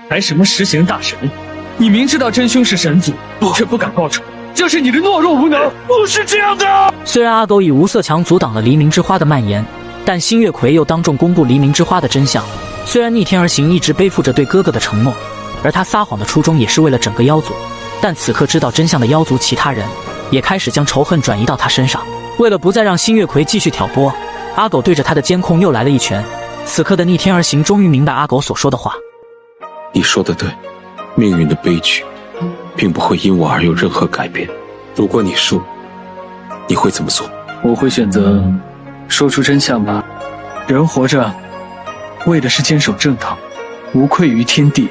还什么实行大神？你明知道真凶是神族，却不敢报仇，这是你的懦弱无能。不是这样的。虽然阿狗以无色墙阻挡了黎明之花的蔓延，但星月葵又当众公布黎明之花的真相。虽然逆天而行一直背负着对哥哥的承诺，而他撒谎的初衷也是为了整个妖族，但此刻知道真相的妖族其他人也开始将仇恨转移到他身上。为了不再让星月葵继续挑拨，阿狗对着他的监控又来了一拳。此刻的逆天而行终于明白阿狗所说的话。你说的对，命运的悲剧并不会因我而有任何改变。如果你输，你会怎么做？我会选择说出真相吧。人活着为的是坚守正道，无愧于天地，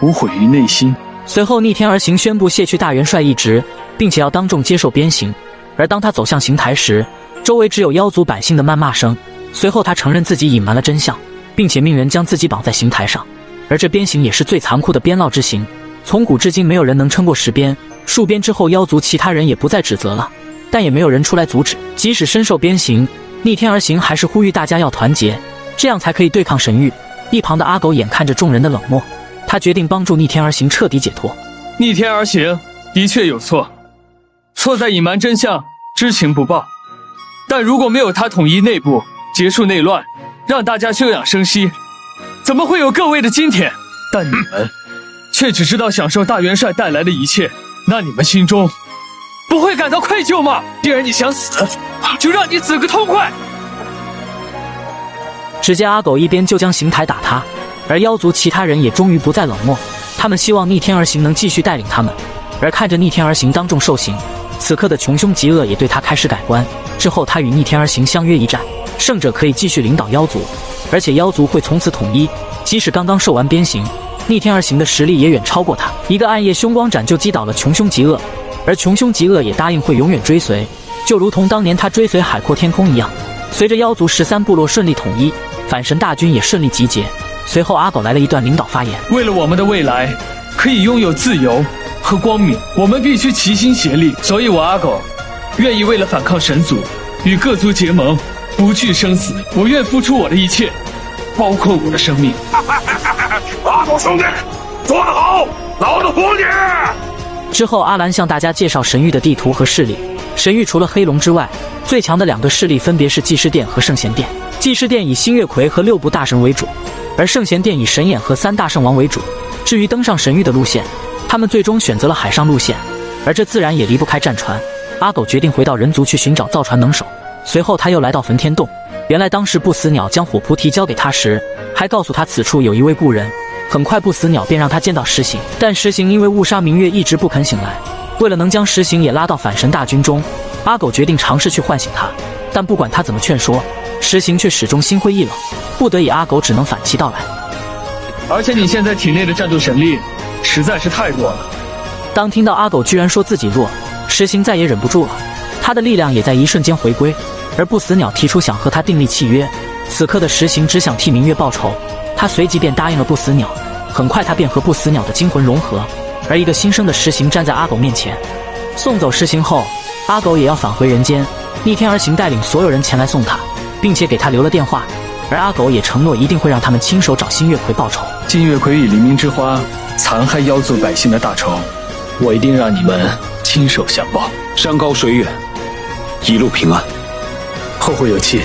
无悔于内心。随后逆天而行宣布卸去大元帅一职，并且要当众接受鞭刑。而当他走向刑台时，周围只有妖族百姓的谩骂声。随后他承认自己隐瞒了真相，并且命人将自己绑在刑台上。而这鞭刑也是最残酷的鞭烙之刑，从古至今没有人能撑过10鞭。数鞭之后，妖族其他人也不再指责了，但也没有人出来阻止。即使身受鞭刑，逆天而行还是呼吁大家要团结，这样才可以对抗神域。一旁的阿狗眼看着众人的冷漠，他决定帮助逆天而行彻底解脱。逆天而行的确有错，错在隐瞒真相，知情不报。但如果没有他统一内部，结束内乱，让大家休养生息，怎么会有各位的今天？但你们却只知道享受大元帅带来的一切，那你们心中不会感到愧疚吗？既然你想死，就让你死个痛快。只见阿狗一边就将刑台打他，而妖族其他人也终于不再冷漠，他们希望逆天而行能继续带领他们。而看着逆天而行当众受刑，此刻的穷凶极恶也对他开始改观。之后他与逆天而行相约一战，胜者可以继续领导妖族，而且妖族会从此统一。即使刚刚受完鞭刑，逆天而行的实力也远超过他。一个暗夜凶光斩就击倒了穷凶极恶，而穷凶极恶也答应会永远追随，就如同当年他追随海阔天空一样。随着妖族13部落顺利统一，反神大军也顺利集结。随后阿狗来了一段领导发言：为了我们的未来可以拥有自由和光明，我们必须齐心协力。所以我阿狗愿意为了反抗神族，与各族结盟，不惧生死。我愿付出我的一切，包括我的生命。阿狗兄弟，说得好，老子服你！之后阿兰向大家介绍神域的地图和势力。神域除了黑龙之外，最强的2个势力分别是祭司殿和圣贤殿。祭司殿以星月葵和6部大神为主，而圣贤殿以神眼和3大圣王为主。至于登上神域的路线，他们最终选择了海上路线，而这自然也离不开战船。阿狗决定回到人族去寻找造船能手。随后他又来到焚天洞，原来当时不死鸟将火菩提交给他时，还告诉他此处有一位故人。很快不死鸟便让他见到石行，但石行因为误杀明月一直不肯醒来。为了能将石行也拉到反神大军中，阿狗决定尝试去唤醒他，但不管他怎么劝说，石行却始终心灰意冷。不得已阿狗只能反其道来。而且你现在体内的战斗神力实在是太弱了。当听到阿狗居然说自己弱，石行再也忍不住了，他的力量也在一瞬间回归。而不死鸟提出想和他订立契约，此刻的石行只想替明月报仇，他随即便答应了不死鸟。很快他便和不死鸟的精魂融合，而一个新生的石行站在阿狗面前。送走石行后，阿狗也要返回人间，逆天而行带领所有人前来送他，并且给他留了电话。而阿狗也承诺一定会让他们亲手找星月葵报仇。金月葵与黎明之花残害妖族百姓的大仇，我一定让你们亲手相报。山高水远，一路平安。后会有期。